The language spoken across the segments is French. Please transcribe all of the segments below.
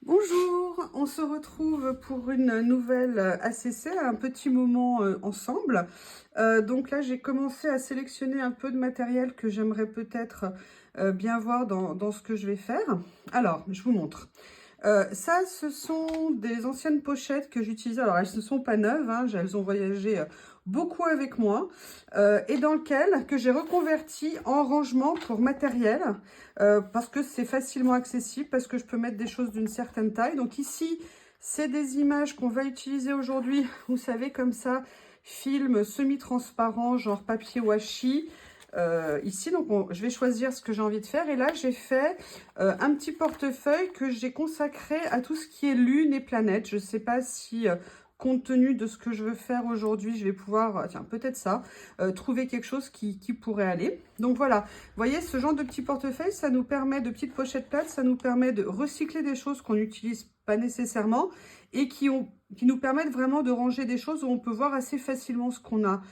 Bonjour, on se retrouve pour une nouvelle ACC, un petit moment ensemble. Donc là, j'ai commencé à sélectionner un peu de matériel que j'aimerais peut-être bien voir dans ce que je vais faire. Alors, je vous montre. Ça, ce sont des anciennes pochettes que j'utilisais. Alors, elles ne sont pas neuves, hein, elles ont voyagé beaucoup avec moi. Et dans lequel que j'ai reconverti en rangement pour matériel. Parce que c'est facilement accessible, parce que je peux mettre des choses d'une certaine taille. Donc ici, c'est des images qu'on va utiliser aujourd'hui. Vous savez, comme ça, film semi-transparent, genre papier washi. Ici, donc je vais choisir ce que j'ai envie de faire. Et là, j'ai fait un petit portefeuille que j'ai consacré à tout ce qui est lune et planète. Je ne sais pas si, compte tenu de ce que je veux faire aujourd'hui, je vais pouvoir, tiens, peut-être ça, trouver quelque chose qui pourrait aller. Donc voilà, vous voyez, ce genre de petit portefeuille, ça nous permet, de petites pochettes plates, ça nous permet de recycler des choses qu'on n'utilise pas nécessairement et qui nous permettent vraiment de ranger des choses où on peut voir assez facilement ce qu'on a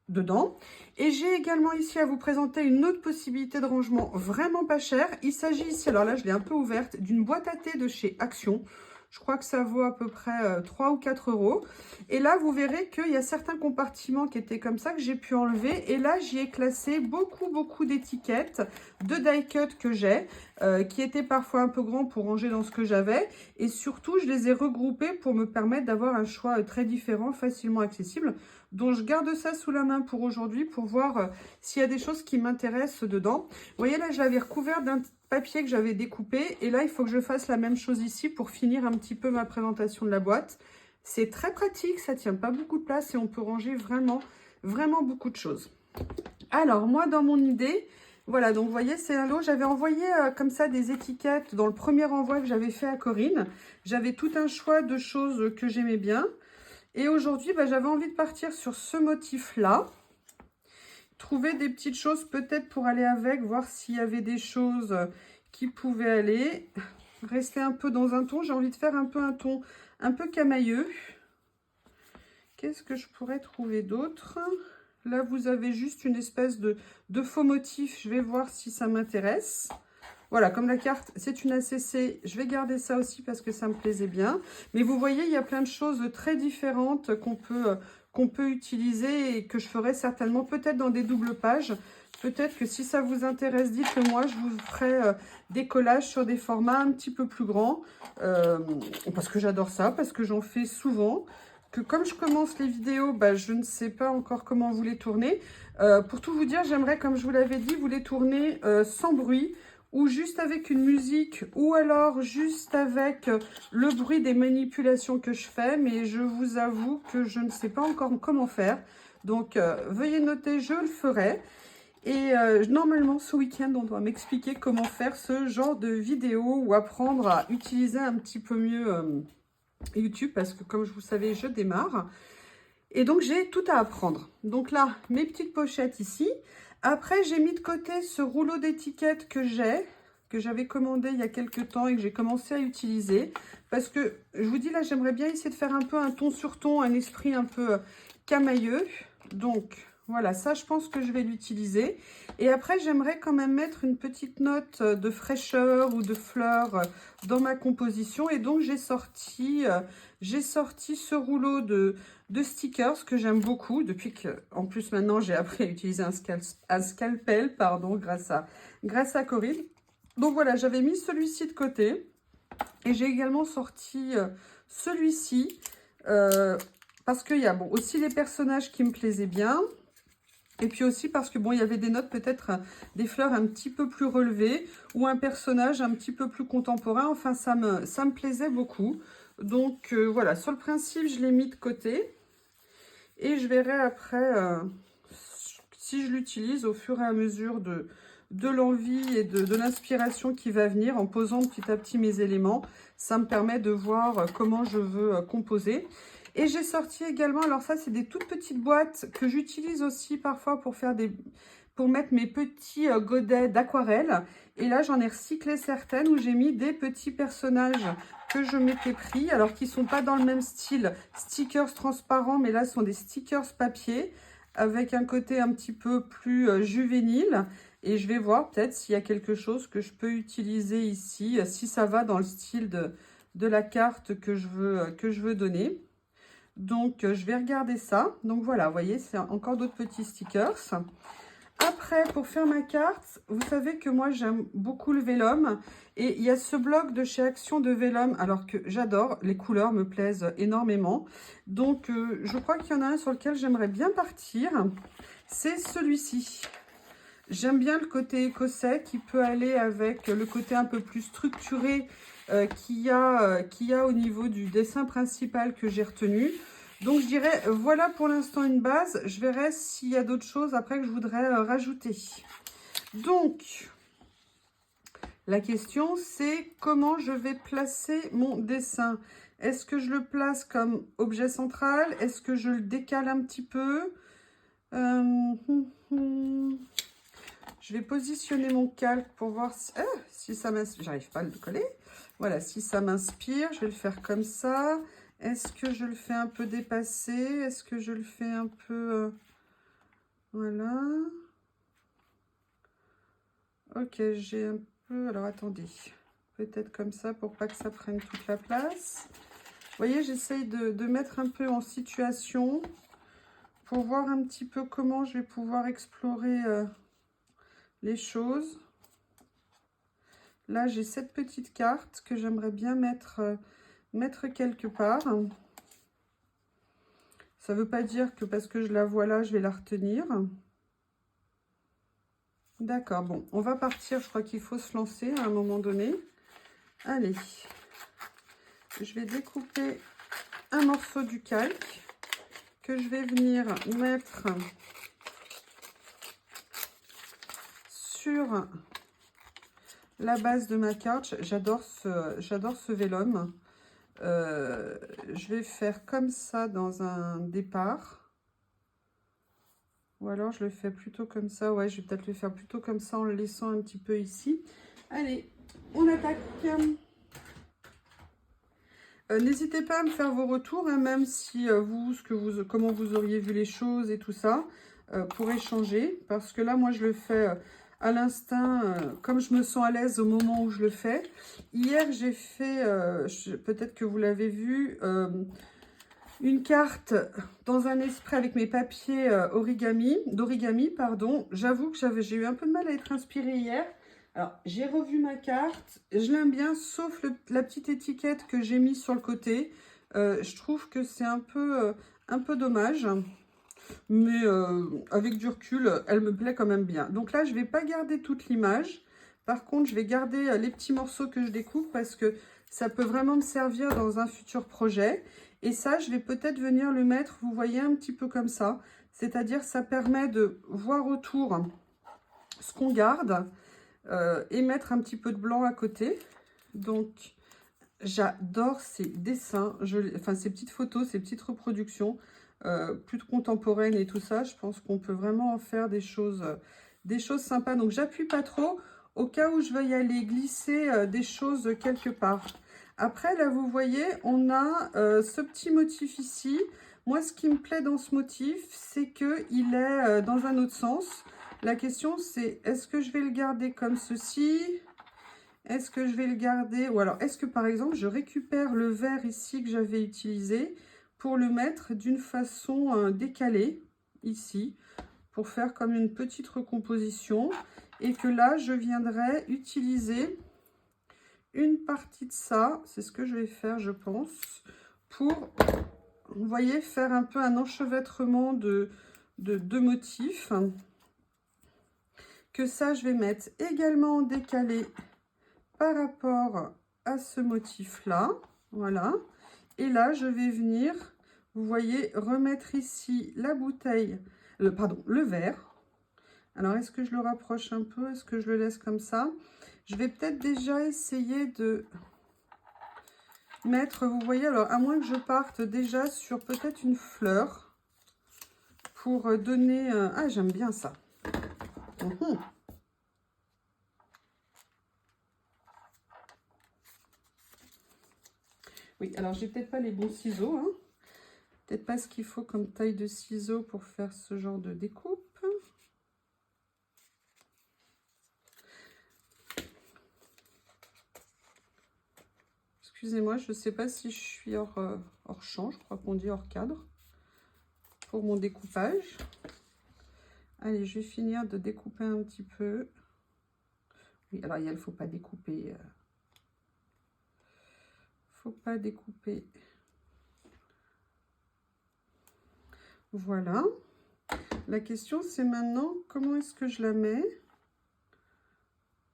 dedans. Et j'ai également ici à vous présenter une autre possibilité de rangement vraiment pas cher. Il s'agit ici, alors là je l'ai un peu ouverte, d'une boîte à thé de chez Action. Je crois que ça vaut à peu près 3 ou 4 euros. Et là, vous verrez qu'il y a certains compartiments qui étaient comme ça que j'ai pu enlever. Et là, j'y ai classé beaucoup d'étiquettes de die cut que j'ai, qui étaient parfois un peu grands pour ranger dans ce que j'avais. Et surtout, je les ai regroupés pour me permettre d'avoir un choix très différent, facilement accessible. Donc, je garde ça sous la main pour aujourd'hui pour voir s'il y a des choses qui m'intéressent dedans. Vous voyez, là, je l'avais recouvert d'un papier que j'avais découpé. Et là, il faut que je fasse la même chose ici pour finir un petit peu ma présentation de la boîte. C'est très pratique, ça tient pas beaucoup de place et on peut ranger vraiment beaucoup de choses. Alors, moi, dans mon idée, voilà, donc vous voyez, c'est un lot. J'avais envoyé comme ça des étiquettes dans le premier envoi que j'avais fait à Corinne. J'avais tout un choix de choses que j'aimais bien. Et aujourd'hui, j'avais envie de partir sur ce motif-là. Trouver des petites choses peut-être pour aller avec, voir s'il y avait des choses qui pouvaient aller. Rester un peu dans un ton. J'ai envie de faire un peu un ton un peu camailleux. Qu'est-ce que je pourrais trouver d'autre? Là, vous avez juste une espèce de faux motif. Je vais voir si ça m'intéresse. Voilà, comme la carte, c'est une ACC, je vais garder ça aussi parce que ça me plaisait bien. Mais vous voyez, il y a plein de choses très différentes qu'on peut utiliser et que je ferai certainement peut-être dans des doubles pages. Peut-être que si ça vous intéresse, dites-le moi, je vous ferai des collages sur des formats un petit peu plus grands. Parce que j'adore ça, parce que j'en fais souvent. Que comme je commence les vidéos, je ne sais pas encore comment vous les tourner. Pour tout vous dire, j'aimerais, comme je vous l'avais dit, vous les tourner sans bruit, ou juste avec une musique, ou alors juste avec le bruit des manipulations que je fais, mais je vous avoue que je ne sais pas encore comment faire. Donc, veuillez noter, je le ferai. Et normalement, ce week-end, on doit m'expliquer comment faire ce genre de vidéo ou apprendre à utiliser un petit peu mieux YouTube, parce que comme vous savez, je démarre. Et donc, j'ai tout à apprendre. Donc là, mes petites pochettes ici. Après, j'ai mis de côté ce rouleau d'étiquettes que j'avais commandé il y a quelques temps et que j'ai commencé à utiliser. Parce que, je vous dis, là, j'aimerais bien essayer de faire un peu un ton sur ton, un esprit un peu camailleux. Donc, voilà, ça, je pense que je vais l'utiliser. Et après, j'aimerais quand même mettre une petite note de fraîcheur ou de fleurs dans ma composition. Et donc, j'ai sorti ce rouleau de stickers que j'aime beaucoup depuis que, en plus maintenant j'ai appris à utiliser un scalpel, pardon, grâce à Corinne. Donc voilà, j'avais mis celui-ci de côté et j'ai également sorti celui-ci parce qu'il y a aussi les personnages qui me plaisaient bien. Et puis aussi parce que il y avait des notes, peut-être des fleurs un petit peu plus relevées ou un personnage un petit peu plus contemporain. Enfin, ça me plaisait beaucoup. Donc voilà, sur le principe, je l'ai mis de côté. Et je verrai après si je l'utilise au fur et à mesure de l'envie et de l'inspiration qui va venir en posant petit à petit mes éléments. Ça me permet de voir comment je veux composer. Et j'ai sorti également, alors ça c'est des toutes petites boîtes que j'utilise aussi parfois pour mettre mes petits godets d'aquarelle. Et là j'en ai recyclé certaines où j'ai mis des petits personnages que je m'étais pris, alors qu'ils ne sont pas dans le même style stickers transparents, mais là ce sont des stickers papier avec un côté un petit peu plus juvénile. Et je vais voir peut-être s'il y a quelque chose que je peux utiliser ici, si ça va dans le style de la carte que je veux donner. Donc, je vais regarder ça. Donc, voilà, vous voyez, c'est encore d'autres petits stickers. Après, pour faire ma carte, vous savez que moi, j'aime beaucoup le vélum. Et il y a ce bloc de chez Action de vélum, alors que j'adore. Les couleurs me plaisent énormément. Donc, je crois qu'il y en a un sur lequel j'aimerais bien partir. C'est celui-ci. J'aime bien le côté écossais qui peut aller avec le côté un peu plus structuré qu'il y a au niveau du dessin principal que j'ai retenu. Donc, je dirais, voilà pour l'instant une base. Je verrai s'il y a d'autres choses après que je voudrais rajouter. Donc, la question, c'est comment je vais placer mon dessin. Est-ce que je le place comme objet central? Est-ce que je le décale un petit peu? Je vais positionner mon calque pour voir si ça m'inspire. J'arrive pas à le coller. Voilà, si ça m'inspire, je vais le faire comme ça. Est-ce que je le fais un peu dépasser? Est-ce que je le fais un peu... voilà. Ok, j'ai un peu... Alors, attendez. Peut-être comme ça pour pas que ça prenne toute la place. Vous voyez, j'essaye de mettre un peu en situation pour voir un petit peu comment je vais pouvoir explorer les choses. Là, j'ai cette petite carte que j'aimerais bien mettre quelque part. Ça ne veut pas dire que parce que je la vois là, je vais la retenir. D'accord, bon, on va partir. Je crois qu'il faut se lancer à un moment donné. Allez, je vais découper un morceau du calque que je vais venir mettre sur la base de ma carte. J'adore ce vélum. Je vais faire comme ça dans un départ. Ou alors je le fais plutôt comme ça. Ouais, je vais peut-être le faire plutôt comme ça en le laissant un petit peu ici. Allez, on attaque. N'hésitez pas à me faire vos retours, hein, même si comment vous auriez vu les choses et tout ça, pour échanger. Parce que là, moi, je le fais à l'instinct, comme je me sens à l'aise au moment où je le fais. Hier, j'ai fait, peut-être que vous l'avez vu, une carte dans un esprit avec mes papiers d'origami, pardon. J'avoue que j'ai eu un peu de mal à être inspirée hier. Alors, j'ai revu ma carte. Je l'aime bien, sauf la petite étiquette que j'ai mise sur le côté. Je trouve que c'est un peu dommage. Mais avec du recul, elle me plaît quand même bien. Donc là, je ne vais pas garder toute l'image. Par contre, je vais garder les petits morceaux que je découpe parce que ça peut vraiment me servir dans un futur projet. Et ça, je vais peut-être venir le mettre, vous voyez, un petit peu comme ça. C'est-à-dire, ça permet de voir autour ce qu'on garde et mettre un petit peu de blanc à côté. Donc, j'adore ces dessins, enfin ces petites photos, ces petites reproductions, plus contemporaines et tout ça. Je pense qu'on peut vraiment en faire des choses sympas. Donc, j'appuie pas trop au cas où je veuille aller glisser des choses quelque part. Après, là, vous voyez, on a ce petit motif ici. Moi, ce qui me plaît dans ce motif, c'est qu'il est dans un autre sens. La question, c'est est-ce que je vais le garder comme ceci? Est-ce que je vais le garder? Ou alors, est-ce que, par exemple, je récupère le vert ici que j'avais utilisé pour le mettre d'une façon décalée, ici, pour faire comme une petite recomposition. Et que là, je viendrai utiliser une partie de ça, c'est ce que je vais faire, je pense, pour, vous voyez, faire un peu un enchevêtrement de motifs. Que ça, je vais mettre également en décalé par rapport à ce motif-là. Voilà. Et là, je vais venir, vous voyez, remettre ici la bouteille, pardon, le verre. Alors, est-ce que je le rapproche un peu? Est-ce que je le laisse comme ça? Je vais peut-être déjà essayer de mettre, vous voyez, alors à moins que je parte déjà sur peut-être une fleur pour donner... ah, j'aime bien ça. Oui, alors j'ai peut-être pas les bons ciseaux, hein. Peut-être pas ce qu'il faut comme taille de ciseaux pour faire ce genre de découpe. Excusez-moi, je ne sais pas si je suis hors champ, je crois qu'on dit hors cadre pour mon découpage. Allez, je vais finir de découper un petit peu. Oui, alors il ne faut pas découper. Faut pas découper. Voilà. La question, c'est maintenant, comment est-ce que je la mets?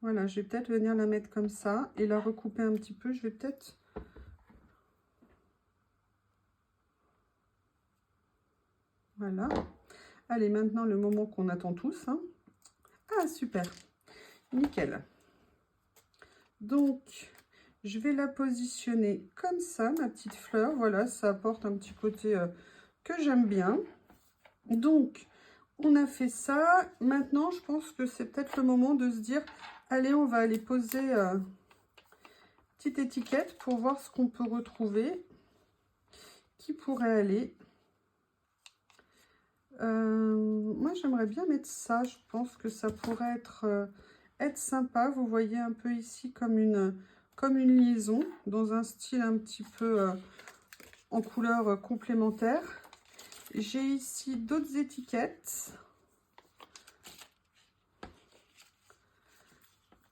Voilà, je vais peut-être venir la mettre comme ça et la recouper un petit peu. Je vais peut-être... Voilà. Allez, maintenant, le moment qu'on attend tous. Hein. Ah, super. Nickel. Donc, je vais la positionner comme ça, ma petite fleur. Voilà, ça apporte un petit côté que j'aime bien. Donc, on a fait ça. Maintenant, je pense que c'est peut-être le moment de se dire, allez, on va aller poser petite étiquette pour voir ce qu'on peut retrouver qui pourrait aller. Moi, j'aimerais bien mettre ça. Je pense que ça pourrait être sympa. Vous voyez un peu ici comme une liaison dans un style un petit peu en couleur complémentaire. J'ai ici d'autres étiquettes.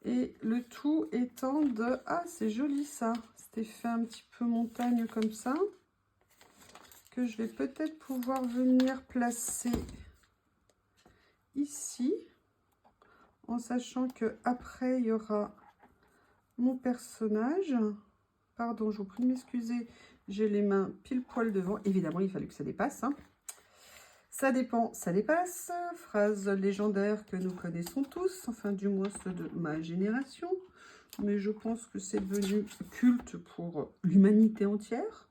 Et le tout étant de... Ah, c'est joli ça. Cet effet un petit peu montagne comme ça. Que je vais peut-être pouvoir venir placer ici. En sachant que après il y aura mon personnage. Pardon, je vous prie de m'excuser. J'ai les mains pile poil devant. Évidemment, il fallait que ça dépasse. Hein. Ça dépend, ça dépasse. Phrase légendaire que nous connaissons tous. Enfin, du moins ceux de ma génération. Mais je pense que c'est devenu culte pour l'humanité entière.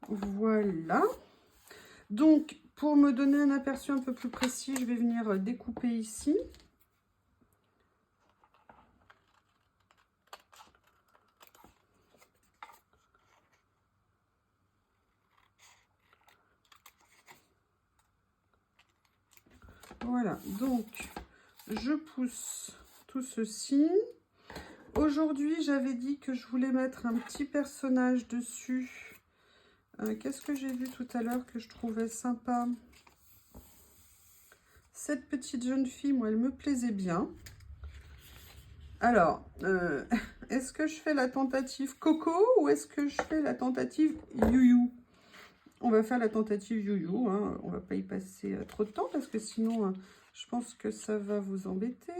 Voilà. Donc, pour me donner un aperçu un peu plus précis, je vais venir découper ici. Voilà, donc je pousse tout ceci. Aujourd'hui, j'avais dit que je voulais mettre un petit personnage dessus. Qu'est-ce que j'ai vu tout à l'heure que je trouvais sympa? Cette petite jeune fille, moi, elle me plaisait bien. Alors, est-ce que je fais la tentative Coco ou est-ce que je fais la tentative You-You? On va faire la tentative You-You. Hein. On va pas y passer trop de temps parce que sinon, je pense que ça va vous embêter.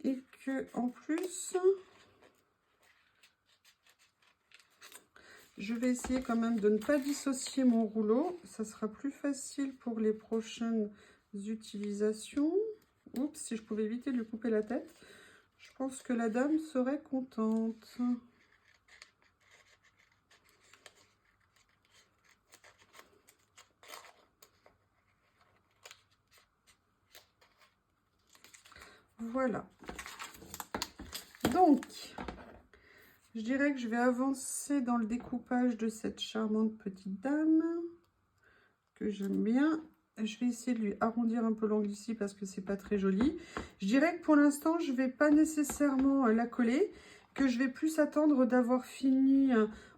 Et que en plus, je vais essayer quand même de ne pas dissocier mon rouleau. Ça sera plus facile pour les prochaines utilisations. Oups, si je pouvais éviter de lui couper la tête, je pense que la dame serait contente. Voilà. Donc, je dirais que je vais avancer dans le découpage de cette charmante petite dame que j'aime bien. Je vais essayer de lui arrondir un peu l'angle ici parce que c'est pas très joli. Je dirais que pour l'instant, je vais pas nécessairement la coller, que je vais plus attendre d'avoir fini,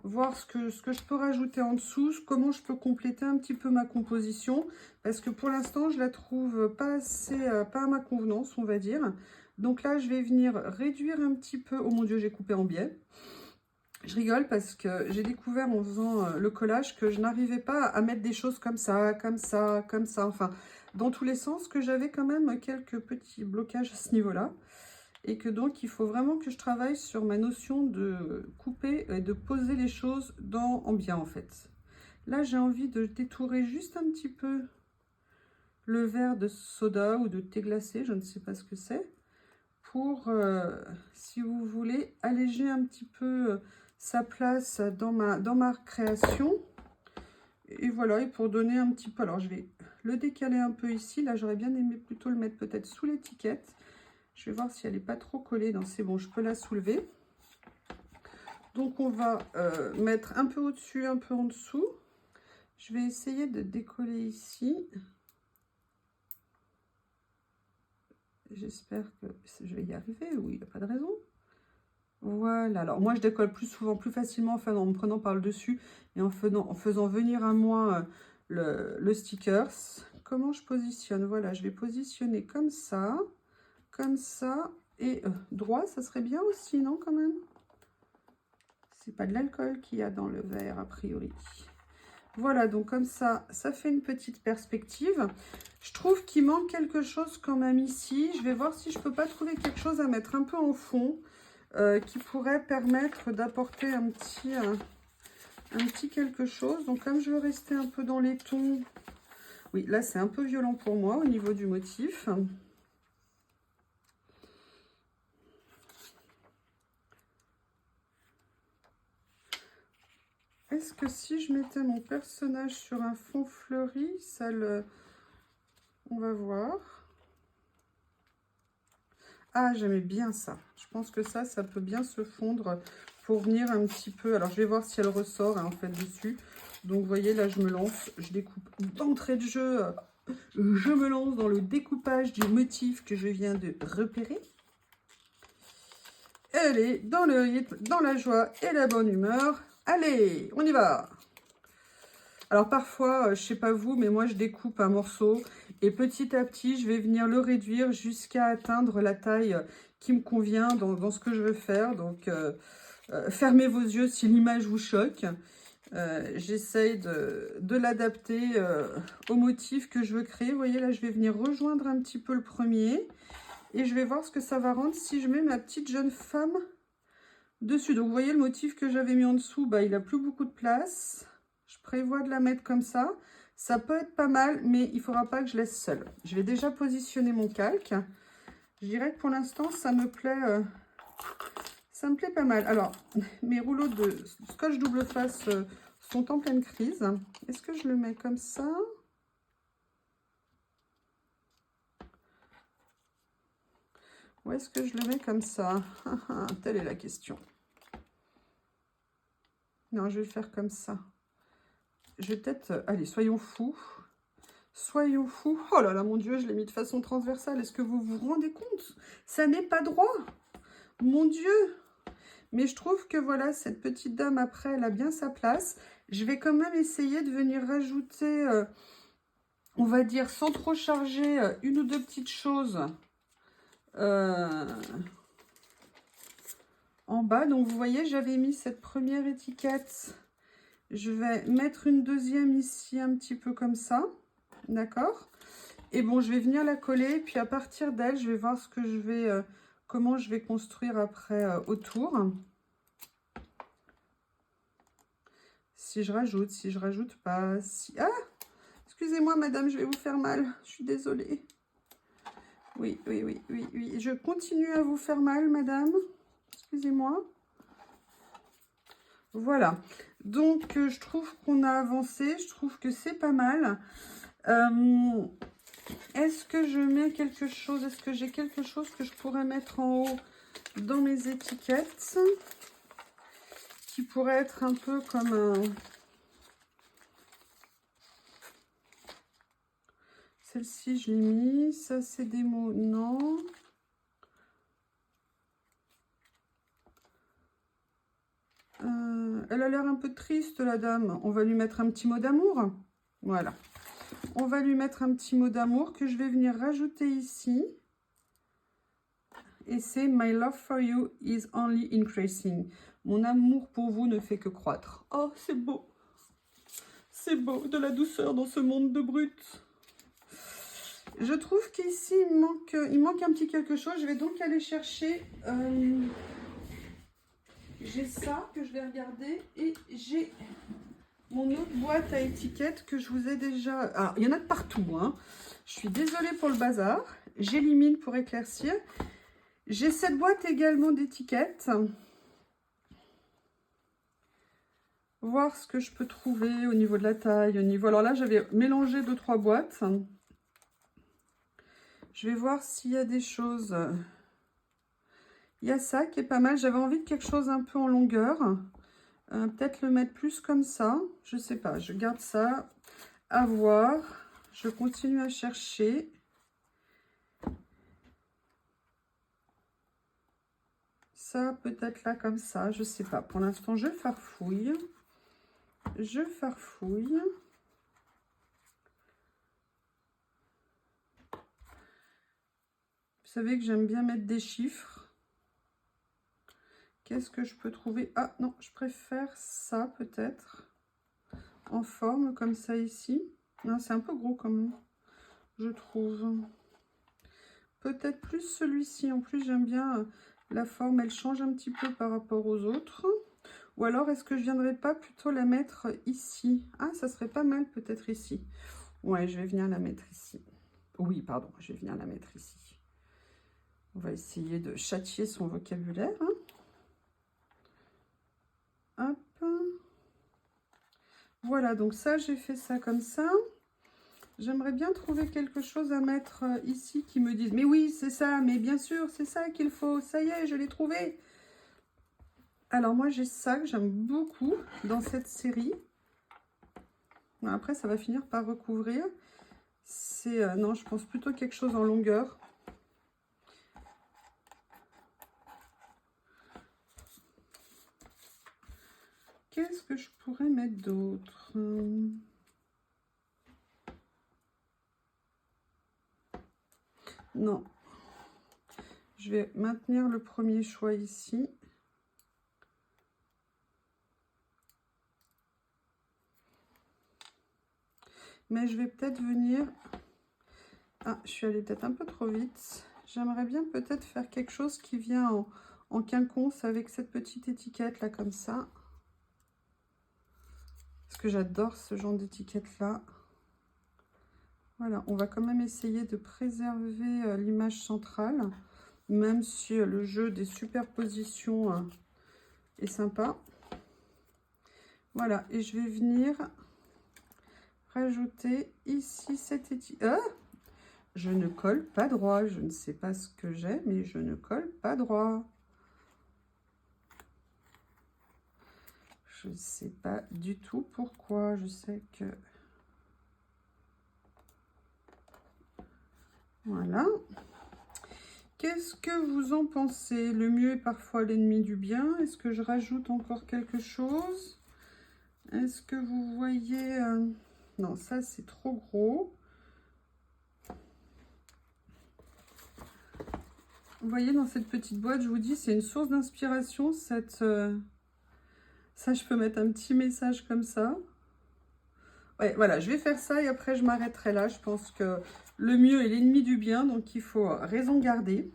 voir ce que je peux rajouter en dessous, comment je peux compléter un petit peu ma composition, parce que pour l'instant, je la trouve pas assez, pas à ma convenance, on va dire. Donc là, je vais venir réduire un petit peu. Oh mon Dieu, j'ai coupé en biais. Je rigole parce que j'ai découvert en faisant le collage que je n'arrivais pas à mettre des choses comme ça, comme ça, comme ça. Enfin, dans tous les sens, que j'avais quand même quelques petits blocages à ce niveau-là. Et que donc, il faut vraiment que je travaille sur ma notion de couper et de poser les choses en bien, en fait. Là, j'ai envie de détourer juste un petit peu le verre de soda ou de thé glacé, je ne sais pas ce que c'est, pour, si vous voulez, alléger un petit peu sa place dans ma création. Et voilà, et pour donner un petit peu, alors je vais le décaler un peu ici. Là, j'aurais bien aimé plutôt le mettre peut-être sous l'étiquette. Je vais voir si elle n'est pas trop collée. Non, c'est bon, je peux la soulever. Donc, on va mettre un peu au-dessus, un peu en dessous. Je vais essayer de décoller ici. J'espère que je vais y arriver. Oui, il n'y a pas de raison. Voilà. Alors, moi, je décolle plus souvent, plus facilement, enfin, en me prenant par le dessus et en faisant venir à moi le stickers. Comment je positionne? Voilà, je vais positionner comme ça, et droit, ça serait bien aussi, non, quand même? C'est pas de l'alcool qu'il y a dans le verre, a priori. Voilà, donc comme ça, ça fait une petite perspective. Je trouve qu'il manque quelque chose quand même ici. Je vais voir si je peux pas trouver quelque chose à mettre un peu en fond qui pourrait permettre d'apporter un petit quelque chose. Donc comme je veux rester un peu dans les tons, oui, là c'est un peu violent pour moi au niveau du motif. Est-ce que si je mettais mon personnage sur un fond fleuri, ça le... On va voir. Ah, j'aimais bien ça. Je pense que ça peut bien se fondre pour venir un petit peu... Alors, je vais voir si elle ressort hein, en fait dessus. Donc, vous voyez, là, je me lance. Je découpe d'entrée de jeu. Je me lance dans le découpage du motif que je viens de repérer. Elle est dans le rythme, dans la joie et la bonne humeur. Allez, on y va! Alors parfois, je sais pas vous, mais moi je découpe un morceau et petit à petit, je vais venir le réduire jusqu'à atteindre la taille qui me convient dans ce que je veux faire. Donc, fermez vos yeux si l'image vous choque. J'essaye de l'adapter au motif que je veux créer. Vous voyez, là, je vais venir rejoindre un petit peu le premier et je vais voir ce que ça va rendre si je mets ma petite jeune femme dessus. Donc, vous voyez, le motif que j'avais mis en dessous, bah, il n'a plus beaucoup de place. Je prévois de la mettre comme ça. Ça peut être pas mal, mais il ne faudra pas que je laisse seule. Je vais déjà positionner mon calque. Je dirais que pour l'instant, ça me plaît pas mal. Alors, mes rouleaux de scotch double face sont en pleine crise. Est-ce que je le mets comme ça? Ou est-ce que je le mets comme ça? Telle est la question. Non, je vais le faire comme ça. Je vais peut-être... allez, soyons fous. Soyons fous. Oh là là, mon Dieu, je l'ai mis de façon transversale. Est-ce que vous vous rendez compte? Ça n'est pas droit. Mon Dieu. Mais je trouve que voilà, cette petite dame, après, elle a bien sa place. Je vais quand même essayer de venir rajouter, on va dire, sans trop charger, une ou deux petites choses en bas. Donc, vous voyez, j'avais mis cette première étiquette. Je vais mettre une deuxième ici, un petit peu comme ça. D'accord? Et bon, je vais venir la coller. Puis, à partir d'elle, je vais voir ce que je vais... comment je vais construire après autour. Si je rajoute pas... Si... Ah! Excusez-moi, madame, je vais vous faire mal. Je suis désolée. Oui. Je continue à vous faire mal, madame. Excusez-moi. Voilà. Donc, je trouve qu'on a avancé. Je trouve que c'est pas mal. Est-ce que je mets quelque chose? Est-ce que j'ai quelque chose que je pourrais mettre en haut dans mes étiquettes? Qui pourrait être un peu comme un... Celle-ci, je l'ai mis. Ça, c'est des mots. Non. Elle a l'air un peu triste, la dame. On va lui mettre un petit mot d'amour. Voilà. On va lui mettre un petit mot d'amour que je vais venir rajouter ici. Et c'est « My love for you is only increasing ». Mon amour pour vous ne fait que croître. Oh, c'est beau. C'est beau, de la douceur dans ce monde de brutes. Je trouve qu'ici, il manque un petit quelque chose. Je vais donc aller chercher... j'ai ça que je vais regarder et j'ai mon autre boîte à étiquettes que je vous ai déjà... Alors, il y en a de partout. Hein. Je suis désolée pour le bazar. J'élimine pour éclaircir. J'ai cette boîte également d'étiquettes. Voir ce que je peux trouver au niveau de la taille. Au niveau... Alors là, j'avais mélangé 2-3 boîtes. Je vais voir s'il y a des choses... Il y a ça qui est pas mal. J'avais envie de quelque chose un peu en longueur. Peut-être le mettre plus comme ça. Je sais pas. Je garde ça. À voir. Je continue à chercher. Ça, peut-être là, comme ça, je sais pas. Pour l'instant, je farfouille. Je farfouille. Vous savez que j'aime bien mettre des chiffres. Qu'est-ce que je peux trouver? Ah non, je préfère ça peut-être. En forme comme ça ici. Non, c'est un peu gros quand même, je trouve. Peut-être plus celui-ci. En plus, j'aime bien la forme. Elle change un petit peu par rapport aux autres. Ou alors, est-ce que je viendrais pas plutôt la mettre ici? Ah, ça serait pas mal peut-être ici. Ouais, je vais venir la mettre ici. Oui, pardon, je vais venir la mettre ici. On va essayer de châtier son vocabulaire. Hop. Voilà, donc ça, j'ai fait ça comme ça. J'aimerais bien trouver quelque chose à mettre ici qui me dise « Mais oui, c'est ça, mais bien sûr, c'est ça qu'il faut. Ça y est, je l'ai trouvé. » Alors moi, j'ai ça que j'aime beaucoup dans cette série. Après, ça va finir par recouvrir. C'est non, je pense plutôt quelque chose en longueur. Qu'est-ce que je pourrais mettre d'autre? Non. Je vais maintenir le premier choix ici. Mais je vais peut-être venir... Ah, je suis allée peut-être un peu trop vite. J'aimerais bien peut-être faire quelque chose qui vient en quinconce avec cette petite étiquette là comme ça. Parce que j'adore ce genre d'étiquette là. Voilà, on va quand même essayer de préserver l'image centrale. Même si le jeu des superpositions est sympa. Voilà, et je vais venir rajouter ici cette étiquette. Je ne colle pas droit. Je ne sais pas ce que j'ai, mais je ne colle pas droit. Je ne sais pas du tout pourquoi. Je sais que... Voilà. Qu'est-ce que vous en pensez? Le mieux est parfois l'ennemi du bien. Est-ce que je rajoute encore quelque chose? Est-ce que vous voyez... Non, ça c'est trop gros. Vous voyez, dans cette petite boîte, je vous dis, c'est une source d'inspiration. Ça, je peux mettre un petit message comme ça. Ouais, voilà, je vais faire ça et après, je m'arrêterai là. Je pense que le mieux est l'ennemi du bien, donc il faut raison garder.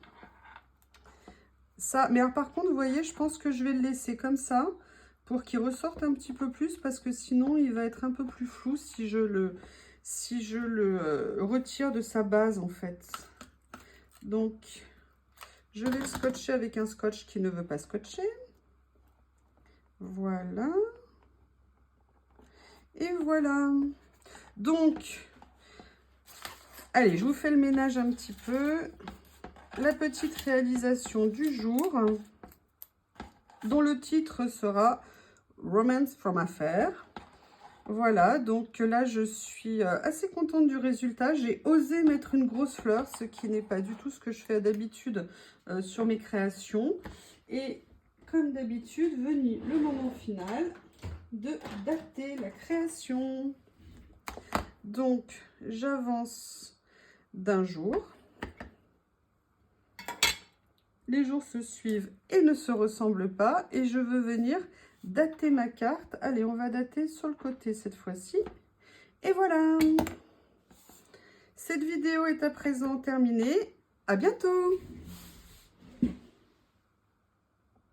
Ça, mais alors, par contre, vous voyez, je pense que je vais le laisser comme ça pour qu'il ressorte un petit peu plus parce que sinon, il va être un peu plus flou si je le retire de sa base, en fait. Donc... je vais le scotcher avec un scotch qui ne veut pas scotcher. Voilà. Et voilà. Donc, allez, je vous fais le ménage un petit peu. La petite réalisation du jour, dont le titre sera Romance from Affair. Voilà, donc là, je suis assez contente du résultat. J'ai osé mettre une grosse fleur, ce qui n'est pas du tout ce que je fais d'habitude sur mes créations. Et comme d'habitude, venu le moment final de dater la création. Donc, j'avance d'un jour. Les jours se suivent et ne se ressemblent pas. Et je veux venir dater ma carte. Allez, on va dater sur le côté cette fois-ci. Et voilà. Cette vidéo est à présent terminée. À bientôt.